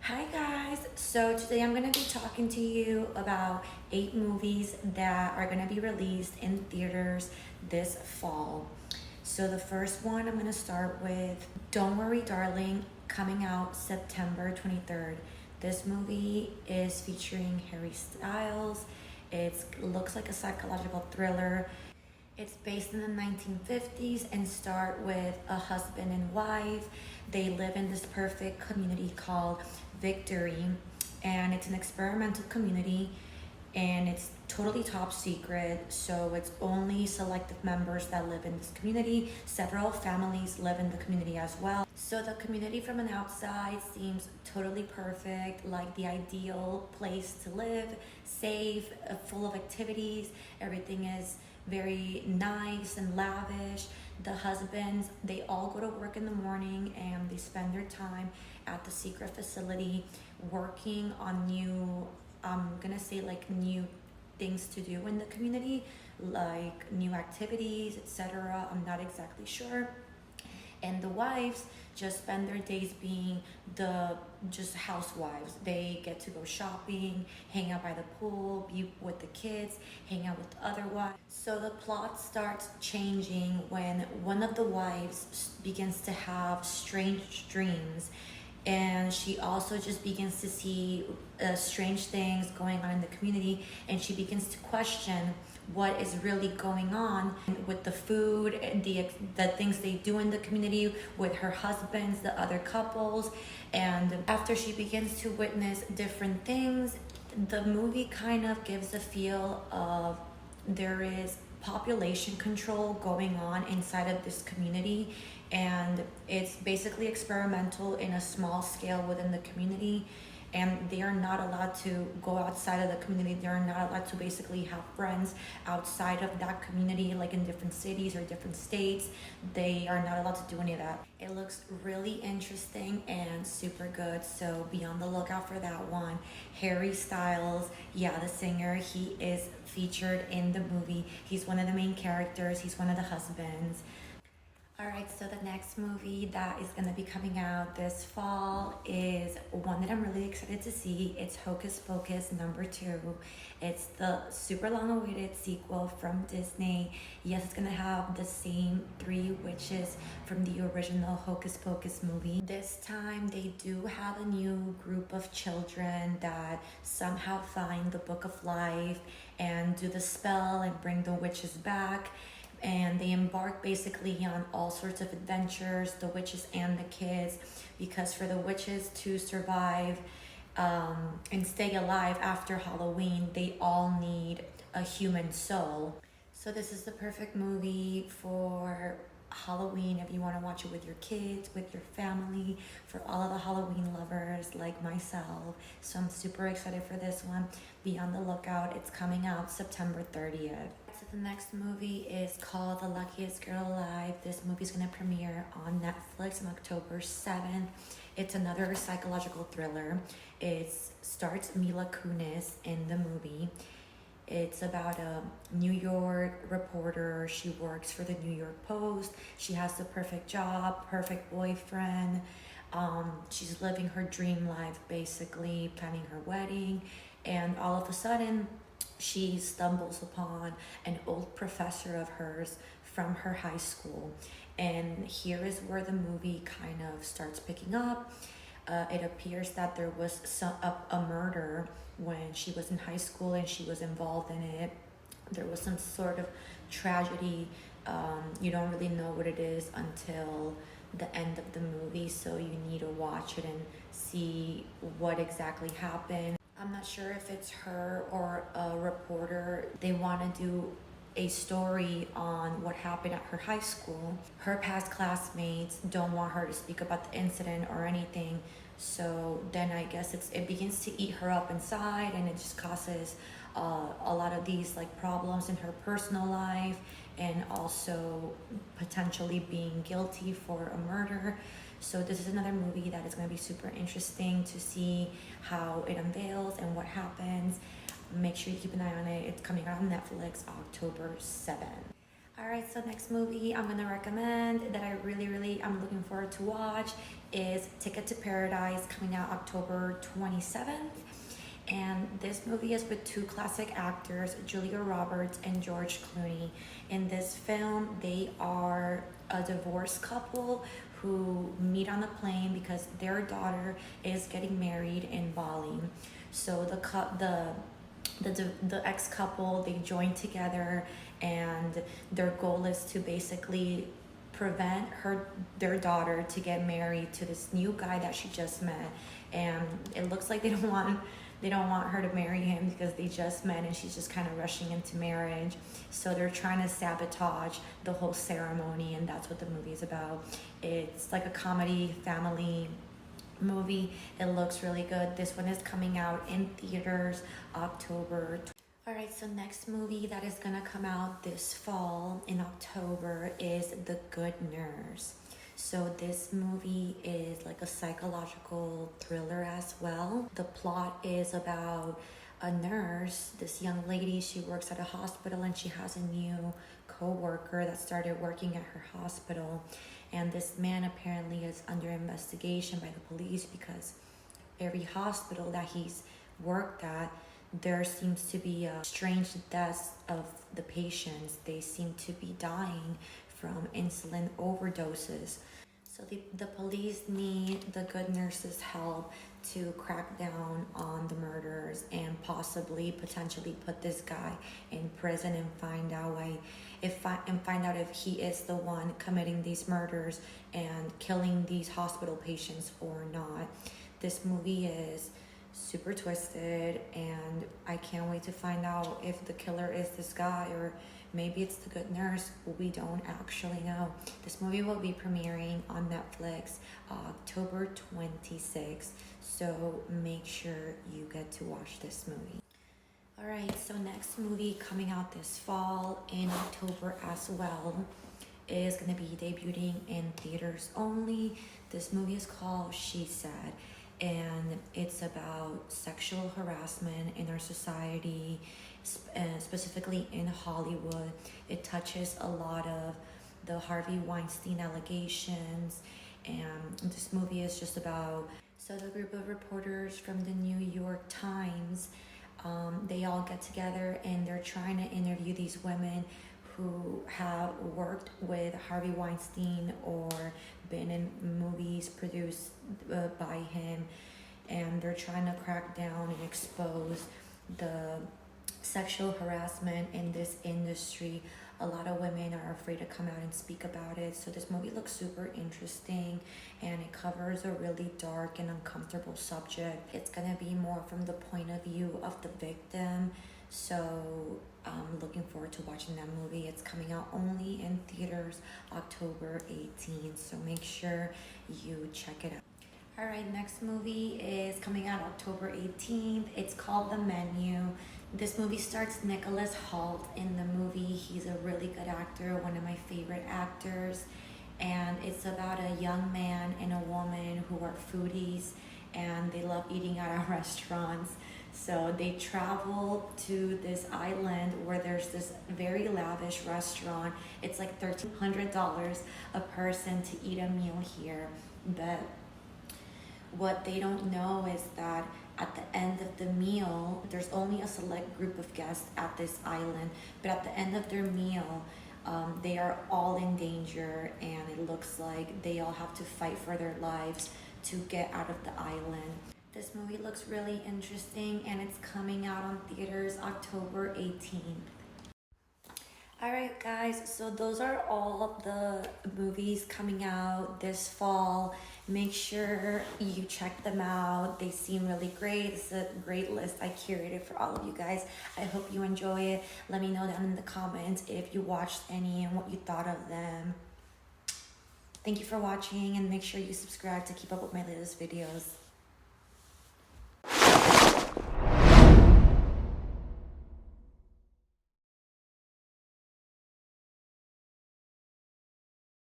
Hi guys, so today I'm going to be talking to you about 8 movies that are going to be released in theaters this fall. So the first one I'm going to start with Don't Worry Darling, coming out September 23rd. This movie is featuring Harry Styles. It looks like a psychological thriller. It's based in the 1950s and start with a husband and wife. They live in this perfect community called Victory, and it's an experimental community, and it's totally top secret, so it's only selective members that live in this community. Several families live in the community as well. So the community from an outside seems totally perfect, like the ideal place to live, safe, full of activities. Everything is very nice and lavish. The husbands, they all go to work in the morning and they spend their time at the secret facility working on new, I'm gonna say like new things to do in the community, like new activities, etc. I'm not exactly sure. And the wives just spend their days being the just housewives. They get to go shopping, hang out by the pool, be with the kids, hang out with the other wives. So the plot starts changing when one of the wives begins to have strange dreams, and she also just begins to see strange things going on in the community, and she begins to question what is really going on with the food and the things they do in the community with her husbands, the other couples. And after she begins to witness different things, the movie kind of gives a feel of there is population control going on inside of this community, and it's basically experimental in a small scale within the community, and they are not allowed to go outside of the community. They are not allowed to basically have friends outside of that community, like in different cities or different states. They are not allowed to do any of that. It looks really interesting and super good, so be on the lookout for that one. Harry Styles, yeah, the singer, he is featured in the movie. He's one of the main characters. He's one of the husbands. Alright, so the next movie that is going to be coming out this fall is one that I'm really excited to see. It's Hocus Pocus #2. It's the super long awaited sequel from Disney. Yes, it's going to have the same 3 witches from the original Hocus Pocus movie. This time they do have a new group of children that somehow find the Book of Life and do the spell and bring the witches back, and they embark basically on all sorts of adventures, the witches and the kids, because for the witches to survive and stay alive after Halloween, they all need a human soul. So this is the perfect movie for Halloween if you want to watch it with your kids, with your family, for all of the Halloween lovers like myself. So I'm super excited for this one. Be on the lookout. It's coming out September 30th. So the next movie is called The Luckiest Girl Alive. This movie is going to premiere on Netflix on October 7th. It's another psychological thriller. It starts Mila Kunis in the movie. It's about a New York reporter. She works for the New York Post. She has the perfect job, perfect boyfriend. She's living her dream life, basically planning her wedding. And all of a sudden, she stumbles upon an old professor of hers from her high school. And here is where the movie kind of starts picking up. It appears that there was a murder when she was in high school and she was involved in it. There was some sort of tragedy. You don't really know what it is until the end of the movie, so you need to watch it and see what exactly happened. I'm not sure if it's her or a reporter. They want to do a story on what happened at her high school. Her past classmates don't want her to speak about the incident or anything, so then I guess it begins to eat her up inside, and it just causes a lot of these like problems in her personal life, and also potentially being guilty for a murder. So this is another movie that is going to be super interesting to see how it unveils and what happens. Make sure you keep an eye on it. It's coming out on Netflix October 7th. Alright, so next movie I'm gonna recommend that I I'm looking forward to watch is Ticket to Paradise, coming out October 27th. And this movie is with two classic actors, Julia Roberts and George Clooney. In this film, they are a divorced couple who meet on the plane because their daughter is getting married in Bali. So the ex couple, they join together, and their goal is to basically prevent their daughter to get married to this new guy that she just met. And it looks like they don't want her to marry him because they just met and she's just kind of rushing into marriage. So they're trying to sabotage the whole ceremony, and that's what the movie is about. It's like a comedy family movie. It looks really good. This one is coming out in theaters October. Alright, so next movie that is gonna come out this fall in October is The Good Nurse. So this movie is like a psychological thriller as well. The plot is about a nurse, this young lady. She works at a hospital and she has a new co-worker that started working at her hospital. And this man apparently is under investigation by the police because every hospital that he's worked at, there seems to be a strange deaths of the patients. They seem to be dying from insulin overdoses. So the police need the good nurse's help to crack down on the murders and potentially put this guy in prison and find out if he is the one committing these murders and killing these hospital patients or not. This movie is super twisted, and I can't wait to find out if the killer is this guy or maybe it's the good nurse. We don't actually know. This movie will be premiering on Netflix October 26th, so make sure you get to watch this movie. Alright, so next movie coming out this fall in October as well is going to be debuting in theaters only. This movie is called She Said, and it's about sexual harassment in our society, specifically in Hollywood. It touches a lot of the Harvey Weinstein allegations, and this movie is just about, so the group of reporters from the New York Times, they all get together and they're trying to interview these women who have worked with Harvey Weinstein or been in movies produced by him, and they're trying to crack down and expose the sexual harassment in this industry. A lot of women are afraid to come out and speak about it. So this movie looks super interesting, and it covers a really dark and uncomfortable subject. It's gonna be more from the point of view of the victim. So I'm looking forward to watching that movie. It's coming out only in theaters October 18th, so make sure you check it out. Alright, next movie is coming out October 18th. It's called The Menu. This movie stars Nicholas Hoult in the movie. He's a really good actor, one of my favorite actors. And it's about a young man and a woman who are foodies, and they love eating at restaurants. So they travel to this island where there's this very lavish restaurant. It's like $1,300 a person to eat a meal here. But what they don't know is that at the end of the meal, there's only a select group of guests at this island. But at the end of their meal, they are all in danger, and it looks like they all have to fight for their lives to get out of the island. This movie looks really interesting, and it's coming out on theaters October 18th. Alright guys, so those are all of the movies coming out this fall. Make sure you check them out. They seem really great. It's a great list I curated for all of you guys. I hope you enjoy it. Let me know down in the comments if you watched any and what you thought of them. Thank you for watching, and make sure you subscribe to keep up with my latest videos.